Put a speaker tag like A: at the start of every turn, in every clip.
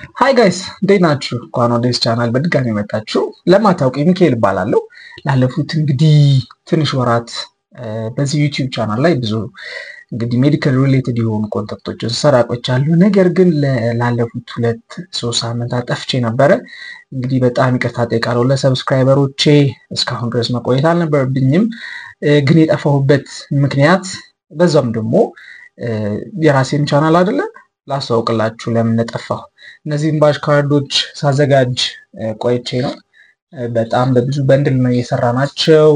A: Hi guys, እንዴት ናችሁ? እንኳን ወደዚህ ቻናል በድጋሚ መጣችሁ። ለማታውቁ ሚካኤል እባላለሁ። ላለፉት እንግዲህ ትንሽ ወራት በዚህ ዩቲዩብ ቻናል ላይ ብዙ እንግዲህ ሜዲካል ሪሌትድ የሆኑ ኮንተንቶችን ስሰራ ቆይቻለሁ። ነገር ግን ላለፉት 2-3 ሳምንታት ጠፍቼ ነበረ። እንግዲህ በጣም ይቅርታ ጠይቃለሁ ለሰብስክራይበሮቼ። እስካሁን ድረስ መቆየት አልነበረብኝም። ግን የጠፋሁበት ምክንያት በዛም ደግሞ የራሴን ቻናል አይደለ ላስተዋውቅላችሁ ለምን ጠፋሁ። እነዚህን ባጅ ካርዶች ሳዘጋጅ ቆይቼ ነው። በጣም በብዙ በንድል ነው የሰራናቸው።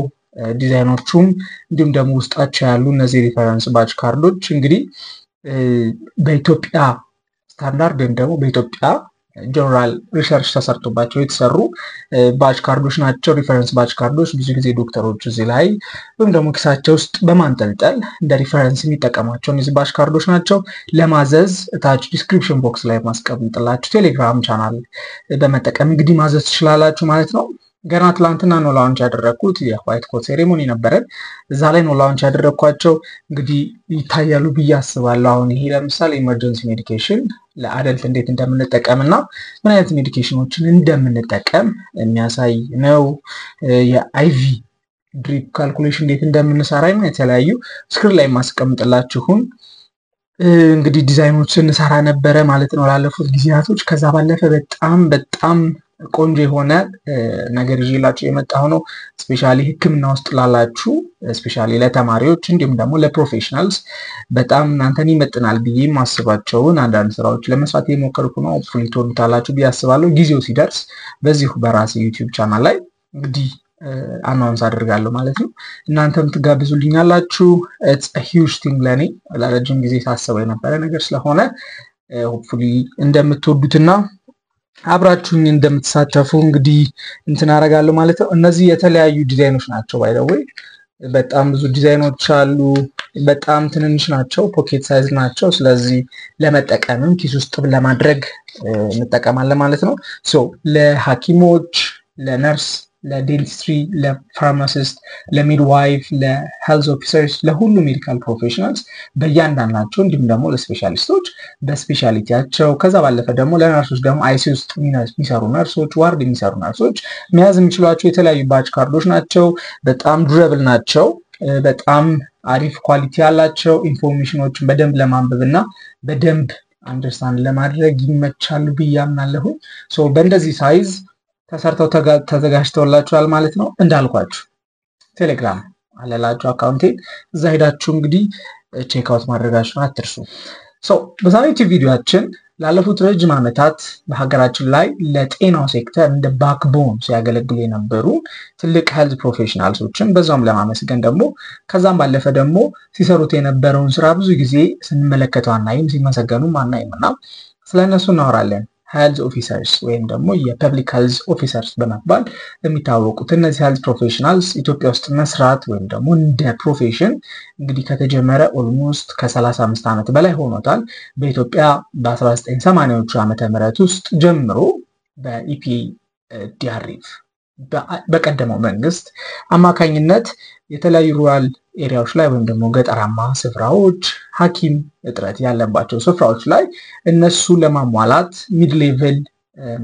A: ዲዛይኖቹም እንዲሁም ደግሞ ውስጣቸው ያሉ እነዚህ ሪፈረንስ ባጅ ካርዶች እንግዲህ በኢትዮጵያ ስታንዳርድ ወይም ደግሞ በኢትዮጵያ ጀነራል ሪሰርች ተሰርቶባቸው የተሰሩ ባጅ ካርዶች ናቸው። ሪፈረንስ ባጅ ካርዶች ብዙ ጊዜ ዶክተሮች እዚህ ላይ ወይም ደግሞ ኪሳቸው ውስጥ በማንጠልጠል እንደ ሪፈረንስ የሚጠቀሟቸው እነዚህ ባጅ ካርዶች ናቸው። ለማዘዝ ታች ዲስክሪፕሽን ቦክስ ላይ ማስቀምጥላችሁ ቴሌግራም ቻናል በመጠቀም እንግዲህ ማዘዝ ትችላላችሁ ማለት ነው። ገና ትላንትና ነው ላውንች ያደረኩት። የዋይት ኮት ሴሬሞኒ ነበረን። እዛ ላይ ነው ላውንች ያደረኳቸው። እንግዲህ ይታያሉ ብዬ አስባለሁ። አሁን ይሄ ለምሳሌ ኢመርጀንሲ ሜዲኬሽን ለአደልት እንዴት እንደምንጠቀምና ምን አይነት ሜዲኬሽኖችን እንደምንጠቀም የሚያሳይ ነው። የአይቪ ድሪፕ ካልኩሌሽን እንዴት እንደምንሰራ የተለያዩ ስክሪን ላይ ማስቀምጥላችሁን እንግዲህ ዲዛይኖችን እንሰራ ነበረ ማለት ነው ላለፉት ጊዜያቶች። ከዛ ባለፈ በጣም ቆንጆ የሆነ ነገር ይዤላችሁ የመጣሁ ነው። ስፔሻሊ ሕክምና ውስጥ ላላችሁ ስፔሻሊ ለተማሪዎች እንዲሁም ደግሞ ለፕሮፌሽናልስ በጣም እናንተን ይመጥናል ብዬ ማስባቸውን አንዳንድ ስራዎች ለመስራት የሞከርኩ ነው። ሆፕፉሊ ትወዱታላችሁ ብዬ አስባለሁ። ጊዜው ሲደርስ በዚሁ በራሴ ዩቲዩብ ቻናል ላይ እንግዲህ አናውንስ አደርጋለሁ ማለት ነው። እናንተም ትጋብዙልኛላችሁ። ኢትስ አ ሂውጅ ቲንግ ለኔ ለረጅም ጊዜ ሳስበው የነበረ ነገር ስለሆነ ሆፕፉሊ እንደምትወዱትና አብራችሁኝ እንደምትሳተፉ እንግዲህ እንትን አደርጋለሁ ማለት ነው። እነዚህ የተለያዩ ዲዛይኖች ናቸው። ባይ ዘ ዌይ በጣም ብዙ ዲዛይኖች አሉ። በጣም ትንንሽ ናቸው፣ ፖኬት ሳይዝ ናቸው። ስለዚህ ለመጠቀምም ኪስ ውስጥ ለማድረግ እንጠቀማለን ማለት ነው። ሶ ለሐኪሞች፣ ለነርስ፣ ለዴንቲስትሪ፣ ለፋርማሲስት፣ ለሚድዋይፍ፣ ለሄልዝ ኦፊሰርስ፣ ለሁሉ ሜዲካል ፕሮፌሽናልስ በእያንዳንዳቸው እንዲሁም ደግሞ ለስፔሻሊስቶች በስፔሻሊቲያቸው ከዛ ባለፈ ደግሞ ለነርሶች ደግሞ አይሲ ውስጥ የሚሰሩ ነርሶች፣ ዋርድ የሚሰሩ ነርሶች መያዝ የሚችሏቸው የተለያዩ ባጅ ካርዶች ናቸው። በጣም ዱረብል ናቸው። በጣም አሪፍ ኳሊቲ ያላቸው ኢንፎርሜሽኖችን በደንብ ለማንበብ እና በደንብ አንደርስታንድ ለማድረግ ይመቻሉ ብዬ አምናለሁ። ሶ በእንደዚህ ሳይዝ ተሰርተው ተዘጋጅተውላችኋል ማለት ነው። እንዳልኳችሁ ቴሌግራም አለላችሁ አካውንቴን፣ እዛ ሄዳችሁ እንግዲህ ቼክ አውት ማድረጋችሁን አትርሱ። በዛሬው ቪዲዮአችን ላለፉት ረጅም ዓመታት በሀገራችን ላይ ለጤናው ሴክተር እንደ ባክቦን ሲያገለግሉ የነበሩ ትልቅ ሄልዝ ፕሮፌሽናልሶችን በዛም ለማመስገን ደግሞ ከዛም ባለፈ ደግሞ ሲሰሩት የነበረውን ስራ ብዙ ጊዜ ስንመለከተው አናይም፣ ሲመሰገኑም አናይምና ስለነሱ እናወራለን። ሄልዝ ኦፊሰርስ ወይም ደግሞ የፐብሊክ ሄልዝ ኦፊሰርስ በመባል የሚታወቁት እነዚህ ሄልዝ ፕሮፌሽናልስ ኢትዮጵያ ውስጥ መስራት ወይም ደግሞ እንደ ፕሮፌሽን እንግዲህ ከተጀመረ ኦልሞስት ከ35 ዓመት በላይ ሆኖታል። በኢትዮጵያ በ1980ዎቹ ዓመተ ምህረት ውስጥ ጀምሮ በኢፒዲአርኤፍ በቀደመው መንግስት አማካኝነት የተለያዩ ሩራል ኤሪያዎች ላይ ወይም ደግሞ ገጠራማ ስፍራዎች ሐኪም እጥረት ያለባቸው ስፍራዎች ላይ እነሱ ለማሟላት ሚድ ሌቭል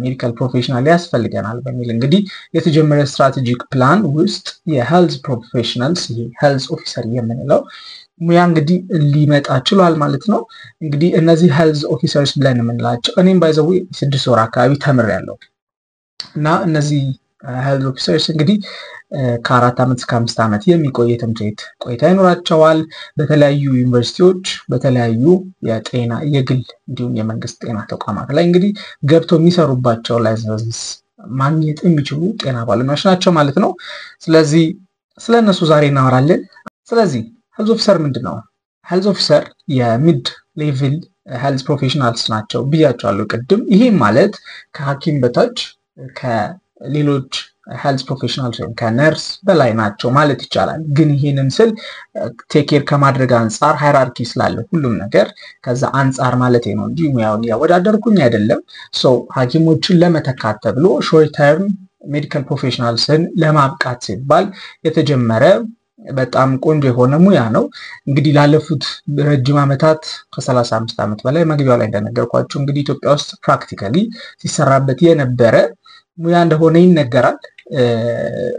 A: ሜዲካል ፕሮፌሽናል ያስፈልገናል በሚል እንግዲህ የተጀመረ ስትራቴጂክ ፕላን ውስጥ የሄልዝ ፕሮፌሽናልስ ሄልዝ ኦፊሰር የምንለው ሙያ እንግዲህ ሊመጣ ችሏል ማለት ነው። እንግዲህ እነዚህ ሄልዝ ኦፊሰርስ ብለን የምንላቸው እኔም ባይ ዘ ዌይ 6 ወር አካባቢ ተምሬያለሁ እና እነዚህ ሄልዝ ኦፊሰርስ እንግዲህ ከ4 ዓመት እስከ 5 ዓመት የሚቆይ የትምህርት ቆይታ ይኖራቸዋል። በተለያዩ ዩኒቨርሲቲዎች በተለያዩ የጤና የግል እንዲሁም የመንግስት ጤና ተቋማት ላይ እንግዲህ ገብተው የሚሰሩባቸው ላይሰንስ ማግኘት የሚችሉ ጤና ባለሙያዎች ናቸው ማለት ነው። ስለዚህ ስለነሱ ዛሬ እናወራለን። ስለዚህ ሄልዝ ኦፊሰር ምንድነው? ሄልዝ ኦፊሰር የሚድ ሌቭል ሄልዝ ፕሮፌሽናልስ ናቸው ብያቸዋለሁ ቅድም። ይሄ ማለት ከሐኪም በታች ከሌሎች ሄልዝ ፕሮፌሽናልስ ወይም ከነርስ በላይ ናቸው ማለት ይቻላል። ግን ይሄንን ስል ቴክ ኬር ከማድረግ አንጻር ሃይራርኪ ስላለ ሁሉም ነገር ከዛ አንጻር ማለት ነው እንጂ ሙያውን ያወዳደርኩኝ አይደለም። ሐኪሞችን ለመተካት ተብሎ ሾርት ተርም ሜዲካል ፕሮፌሽናልስን ለማብቃት ሲባል የተጀመረ በጣም ቆንጆ የሆነ ሙያ ነው። እንግዲህ ላለፉት ረጅም ዓመታት ከ35 ዓመት በላይ መግቢያው ላይ እንደነገርኳችሁ እንግዲህ ኢትዮጵያ ውስጥ ፕራክቲካሊ ሲሰራበት የነበረ ሙያ እንደሆነ ይነገራል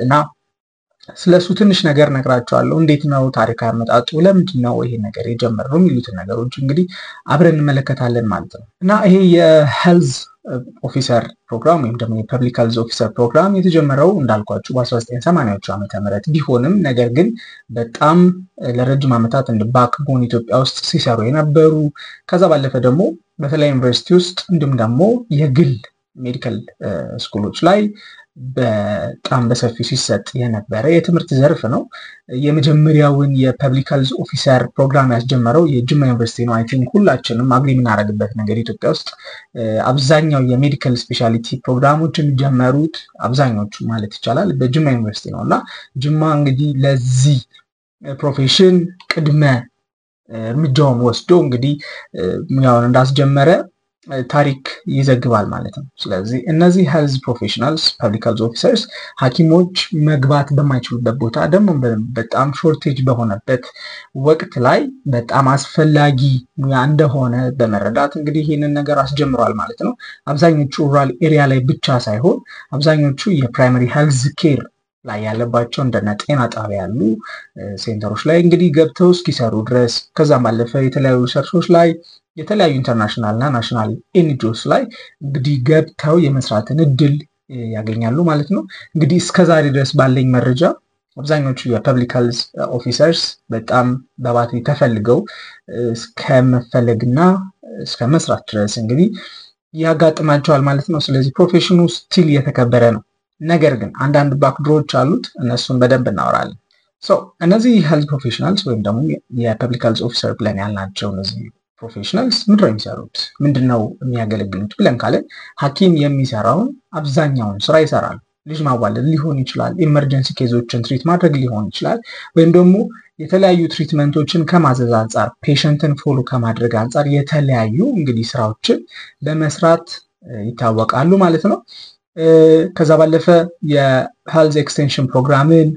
A: እና ስለሱ ትንሽ ነገር ነግራቸዋለሁ። እንዴት ነው ታሪክ አመጣጡ፣ ለምንድን ነው ይሄ ነገር የጀመረው የሚሉትን ነገሮች እንግዲህ አብረን እንመለከታለን ማለት ነው። እና ይሄ የሄልዝ ኦፊሰር ፕሮግራም ወይም ደግሞ የፐብሊክ ሄልዝ ኦፊሰር ፕሮግራም የተጀመረው እንዳልኳችሁ በ1980ዎቹ ዓመተ ምህረት ቢሆንም ነገር ግን በጣም ለረጅም ዓመታት እንደ ባክቦን ኢትዮጵያ ውስጥ ሲሰሩ የነበሩ ከዛ ባለፈ ደግሞ በተለይ ዩኒቨርሲቲ ውስጥ እንዲሁም ደግሞ የግል ሜዲካል ስኩሎች ላይ በጣም በሰፊው ሲሰጥ የነበረ የትምህርት ዘርፍ ነው። የመጀመሪያውን የፐብሊክ ሄልዝ ኦፊሰር ፕሮግራም ያስጀመረው የጅማ ዩኒቨርሲቲ ነው። አይ ቲንክ ሁላችንም አግሪ የምናደርግበት ነገር ኢትዮጵያ ውስጥ አብዛኛው የሜዲካል ስፔሻሊቲ ፕሮግራሞች የሚጀመሩት አብዛኞቹ ማለት ይቻላል በጅማ ዩኒቨርሲቲ ነው እና ጅማ እንግዲህ ለዚህ ፕሮፌሽን ቅድመ እርምጃውን ወስዶ እንግዲህ ሙያውን እንዳስጀመረ ታሪክ ይዘግባል ማለት ነው። ስለዚህ እነዚህ ሄልዝ ፕሮፌሽናልስ ፐብሊክ ሄልዝ ኦፊሰርስ ሐኪሞች መግባት በማይችሉበት ቦታ ደግሞ በጣም ሾርቴጅ በሆነበት ወቅት ላይ በጣም አስፈላጊ ሙያ እንደሆነ በመረዳት እንግዲህ ይህንን ነገር አስጀምሯል ማለት ነው። አብዛኞቹ ሩራል ኤሪያ ላይ ብቻ ሳይሆን አብዛኞቹ የፕራይመሪ ሄልዝ ኬር ላይ ያለባቸው እንደነ ጤና ጣቢያ ያሉ ሴንተሮች ላይ እንግዲህ ገብተው እስኪሰሩ ድረስ ከዛም ባለፈ የተለያዩ ሪሰርቾች ላይ የተለያዩ ኢንተርናሽናል እና ናሽናል ኤንጂኦስ ላይ እንግዲህ ገብተው የመስራትን እድል ያገኛሉ ማለት ነው። እንግዲህ እስከዛሬ ድረስ ባለኝ መረጃ አብዛኞቹ የፐብሊክ ሄልዝ ኦፊሰርስ በጣም በባትሪ ተፈልገው እስከመፈለግና እስከ መስራት ድረስ እንግዲህ ያጋጥማቸዋል ማለት ነው። ስለዚህ ፕሮፌሽኑ ስቲል የተከበረ ነው። ነገር ግን አንዳንድ ባክድሮች አሉት፣ እነሱን በደንብ እናወራለን። እነዚህ ሄልዝ ፕሮፌሽናልስ ወይም ደግሞ የፐብሊክ ሄልዝ ኦፊሰር ብለን ያልናቸው እነዚህ ፕሮፌሽናልስ ምንድነው የሚሰሩት፣ ምንድነው የሚያገለግሉት ብለን ካለን ሐኪም የሚሰራውን አብዛኛውን ስራ ይሰራሉ። ልጅ ማዋለድ ሊሆን ይችላል፣ ኢመርጀንሲ ኬዞችን ትሪት ማድረግ ሊሆን ይችላል፣ ወይም ደግሞ የተለያዩ ትሪትመንቶችን ከማዘዝ አንጻር ፔሸንትን ፎሎ ከማድረግ አንጻር የተለያዩ እንግዲህ ስራዎችን በመስራት ይታወቃሉ ማለት ነው። ከዛ ባለፈ የሄልዝ ኤክስቴንሽን ፕሮግራምን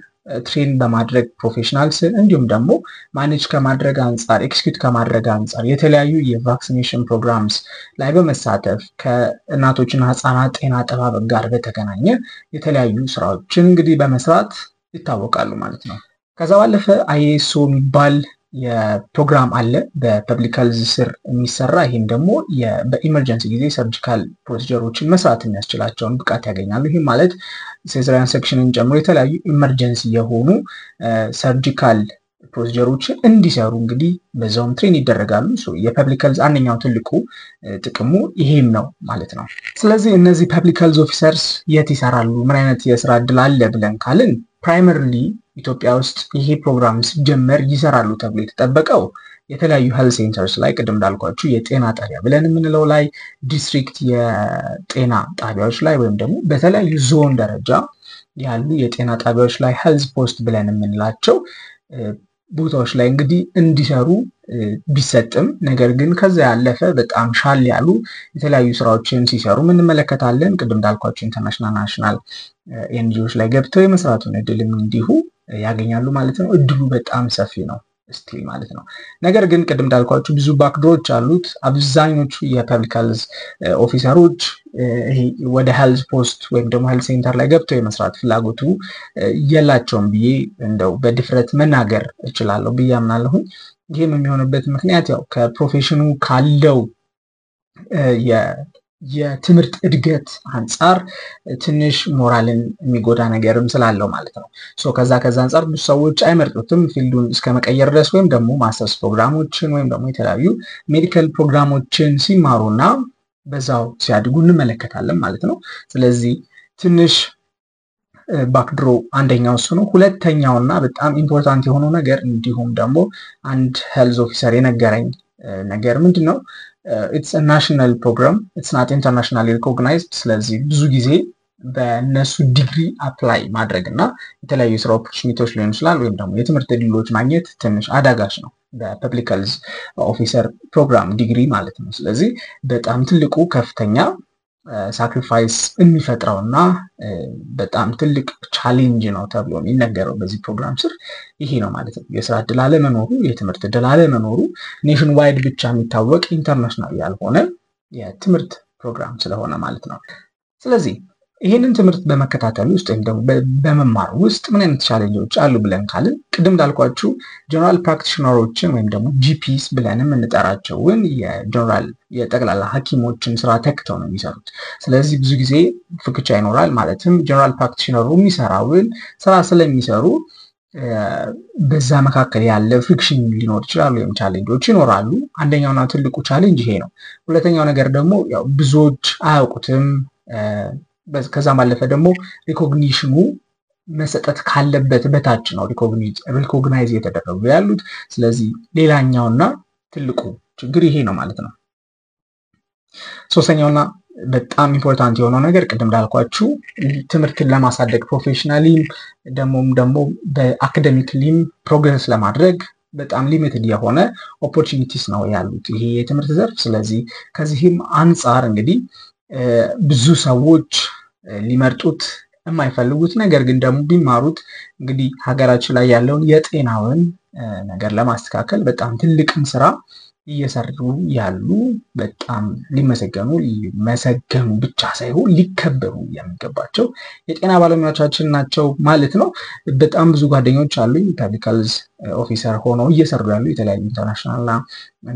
A: ትሬን በማድረግ ፕሮፌሽናልስን እንዲሁም ደግሞ ማኔጅ ከማድረግ አንጻር ኤክስኪዩት ከማድረግ አንጻር የተለያዩ የቫክሲኔሽን ፕሮግራምስ ላይ በመሳተፍ ከእናቶችና ህፃናት ጤና አጠባበቅ ጋር በተገናኘ የተለያዩ ስራዎችን እንግዲህ በመስራት ይታወቃሉ ማለት ነው። ከዛ ባለፈ አይኤስኦ የሚባል የፕሮግራም አለ በፐብሊክ ሄልዝ ስር የሚሰራ። ይህም ደግሞ በኢመርጀንሲ ጊዜ ሰርጂካል ፕሮሲጀሮችን መስራት የሚያስችላቸውን ብቃት ያገኛሉ። ይህም ማለት ሴዘሪያን ሴክሽንን ጨምሮ የተለያዩ ኢመርጀንሲ የሆኑ ሰርጂካል ፕሮሲጀሮችን እንዲሰሩ እንግዲህ በዛውም ትሬን ይደረጋሉ። የፐብሊክ ሄልዝ አንደኛው ትልቁ ጥቅሙ ይሄም ነው ማለት ነው። ስለዚህ እነዚህ ፐብሊክ ሄልዝ ኦፊሰርስ የት ይሰራሉ፣ ምን አይነት የስራ እድል አለ ብለን ካልን ፕራይመሪሊ ኢትዮጵያ ውስጥ ይሄ ፕሮግራም ሲጀመር ይሰራሉ ተብሎ የተጠበቀው የተለያዩ ሄልዝ ሴንተርስ ላይ ቅድም እንዳልኳችሁ የጤና ጣቢያ ብለን የምንለው ላይ፣ ዲስትሪክት የጤና ጣቢያዎች ላይ ወይም ደግሞ በተለያዩ ዞን ደረጃ ያሉ የጤና ጣቢያዎች ላይ ሄልዝ ፖስት ብለን የምንላቸው ቦታዎች ላይ እንግዲህ እንዲሰሩ ቢሰጥም ነገር ግን ከዛ ያለፈ በጣም ሻል ያሉ የተለያዩ ስራዎችን ሲሰሩ እንመለከታለን። ቅድም እንዳልኳችሁ ኢንተርናሽናል ናሽናል ኤንጂኦስ ላይ ገብተው የመስራቱን እድልም እንዲሁ ያገኛሉ ማለት ነው። እድሉ በጣም ሰፊ ነው ስቲል ማለት ነው። ነገር ግን ቅድም እንዳልኳችሁ ብዙ ባክዶሮች አሉት። አብዛኞቹ የፐብሊክ ሄልዝ ኦፊሰሮች ወደ ሄልዝ ፖስት ወይም ደግሞ ሄልዝ ሴንተር ላይ ገብተው የመስራት ፍላጎቱ የላቸውም ብዬ እንደው በድፍረት መናገር እችላለሁ ብዬ አምናለሁ። ይህም የሚሆንበት ምክንያት ያው ከፕሮፌሽኑ ካለው የትምህርት እድገት አንጻር ትንሽ ሞራልን የሚጎዳ ነገርም ስላለው ማለት ነው። ከዛ አንጻር ብዙ ሰዎች አይመርጡትም ፊልዱን እስከ መቀየር ድረስ ወይም ደግሞ ማስተርስ ፕሮግራሞችን ወይም ደግሞ የተለያዩ ሜዲካል ፕሮግራሞችን ሲማሩና በዛው ሲያድጉ እንመለከታለን ማለት ነው። ስለዚህ ትንሽ ባክድሮ አንደኛው እሱ ነው። ሁለተኛውና በጣም ኢምፖርታንት የሆነው ነገር እንዲሁም ደግሞ አንድ ሄልዝ ኦፊሰር የነገረኝ ነገር ምንድነው it's a national program, it's not internationally recognized። ስለዚህ ብዙ ጊዜ በእነሱ ዲግሪ አፕላይ ማድረግና የተለያዩ ስራ ኦፖርቹኒቲዎች ሊሆን ይችላል ወይም ደግሞ የትምህርት እድሎች ማግኘት ትንሽ አዳጋች ነው በፐብሊክ ሄልዝ ኦፊሰር ፕሮግራም ዲግሪ ማለት ነው። ስለዚህ በጣም ትልቁ ከፍተኛ ሳክሪፋይስ የሚፈጥረውና በጣም ትልቅ ቻሌንጅ ነው ተብሎ የሚነገረው በዚህ ፕሮግራም ስር ይሄ ነው ማለት ነው። የስራ እድል አለመኖሩ፣ የትምህርት እድል አለመኖሩ ኔሽን ዋይድ ብቻ የሚታወቅ ኢንተርናሽናል ያልሆነ የትምህርት ፕሮግራም ስለሆነ ማለት ነው። ስለዚህ ይህንን ትምህርት በመከታተል ውስጥ ወይም ደግሞ በመማር ውስጥ ምን አይነት ቻሌንጆች አሉ ብለን ካልን ቅድም እንዳልኳችሁ ጀነራል ፕራክቲሽነሮችን ወይም ደግሞ ጂፒስ ብለን የምንጠራቸውን የጠቅላላ ሐኪሞችን ስራ ተክተው ነው የሚሰሩት። ስለዚህ ብዙ ጊዜ ፍክቻ ይኖራል። ማለትም ጀነራል ፕራክቲሽነሩ የሚሰራውን ስራ ስለሚሰሩ በዛ መካከል ያለ ፍሪክሽን ሊኖር ይችላል ወይም ቻሌንጆች ይኖራሉ። አንደኛውና ትልቁ ቻሌንጅ ይሄ ነው። ሁለተኛው ነገር ደግሞ ያው ብዙዎች አያውቁትም። ከዛ ባለፈ ደግሞ ሪኮግኒሽኑ መሰጠት ካለበት በታች ነው ሪኮግናይዝ እየተደረጉ ያሉት። ስለዚህ ሌላኛውና ትልቁ ችግር ይሄ ነው ማለት ነው። ሶስተኛውና በጣም ኢምፖርታንት የሆነው ነገር ቅድም እንዳልኳችሁ ትምህርትን ለማሳደግ ፕሮፌሽናሊም ደግሞ በአካዳሚክሊም ፕሮግረስ ለማድረግ በጣም ሊሚትድ የሆነ ኦፖርቹኒቲስ ነው ያሉት ይሄ የትምህርት ዘርፍ። ስለዚህ ከዚህም አንጻር እንግዲህ ብዙ ሰዎች ሊመርጡት የማይፈልጉት ነገር ግን ደግሞ ቢማሩት እንግዲህ ሀገራችን ላይ ያለውን የጤናውን ነገር ለማስተካከል በጣም ትልቅን ስራ እየሰሩ ያሉ በጣም ሊመሰገኑ ብቻ ሳይሆን ሊከበሩ የሚገባቸው የጤና ባለሙያዎቻችን ናቸው ማለት ነው። በጣም ብዙ ጓደኞች አሉኝ ፐብሊክ ሄልዝ ኦፊሰር ሆነው እየሰሩ ያሉ የተለያዩ ኢንተርናሽናልና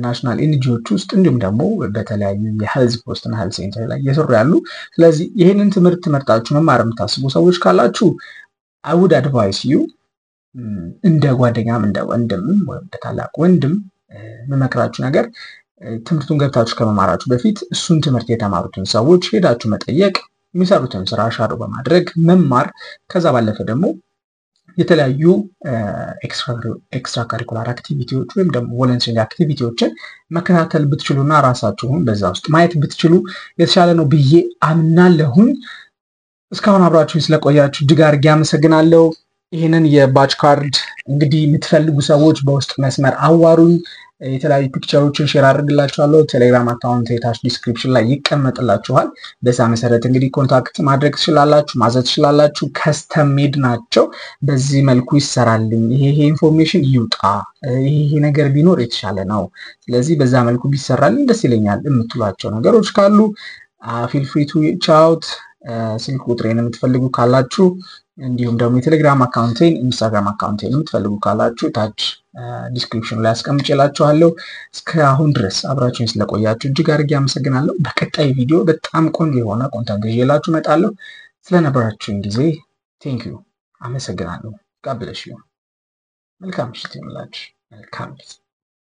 A: ናሽናል ኤንጂኦዎች ውስጥ እንዲሁም ደግሞ በተለያዩ የሄልዝ ፖስትና ሄልዝ ሴንተር ላይ እየሰሩ ያሉ። ስለዚህ ይህንን ትምህርት መርጣችሁ መማር የምታስቡ ሰዎች ካላችሁ I would advise you እንደ ጓደኛም እንደ ወንድምም ወይም እንደ ታላቅ ወንድም መመክራችሁ ነገር ትምህርቱን ገብታችሁ ከመማራችሁ በፊት እሱን ትምህርት የተማሩትን ሰዎች ሄዳችሁ መጠየቅ፣ የሚሰሩትን ስራ ሻዶ በማድረግ መማር፣ ከዛ ባለፈ ደግሞ የተለያዩ ኤክስትራ ካሪኩላር አክቲቪቲዎች ወይም ደግሞ ቮለንተሪ አክቲቪቲዎችን መከታተል ብትችሉና ራሳችሁን በዛ ውስጥ ማየት ብትችሉ የተሻለ ነው ብዬ አምናለሁኝ። እስካሁን አብራችሁኝ ስለቆያችሁ እጅግ አድርጌ አመሰግናለሁ። ይህንን የባች ካርድ እንግዲህ የምትፈልጉ ሰዎች በውስጥ መስመር አዋሩኝ። የተለያዩ ፒክቸሮችን ሼር አድርግላችኋለሁ። ቴሌግራም አካውንት የታች ዲስክሪፕሽን ላይ ይቀመጥላችኋል። በዛ መሰረት እንግዲህ ኮንታክት ማድረግ ትችላላችሁ፣ ማዘዝ ትችላላችሁ። ከስተም ሜድ ናቸው። በዚህ መልኩ ይሰራልኝ፣ ይሄ ኢንፎርሜሽን ይውጣ፣ ይሄ ነገር ቢኖር የተሻለ ነው፣ ስለዚህ በዛ መልኩ ቢሰራልኝ ደስ ይለኛል የምትሏቸው ነገሮች ካሉ ፊል ፍሪ ቱ ሪች አውት። ስልክ ቁጥሬን የምትፈልጉ ካላችሁ እንዲሁም ደግሞ የቴሌግራም አካውንቴን ኢንስታግራም አካውንቴን የምትፈልጉ ካላችሁ ታች ዲስክሪፕሽን ላይ አስቀምጬላችኋለሁ። እስካሁን ድረስ አብራችሁኝ ስለቆያችሁ እጅግ አድርጌ አመሰግናለሁ። በቀጣይ ቪዲዮ በጣም ቆንጆ የሆነ ኮንተንት ይዤላችሁ እመጣለሁ። ስለነበራችሁኝ ጊዜ ቴንክ ዩ አመሰግናለሁ። ጋብለሽ መልካም ምሽት ይሁንላችሁ። መልካም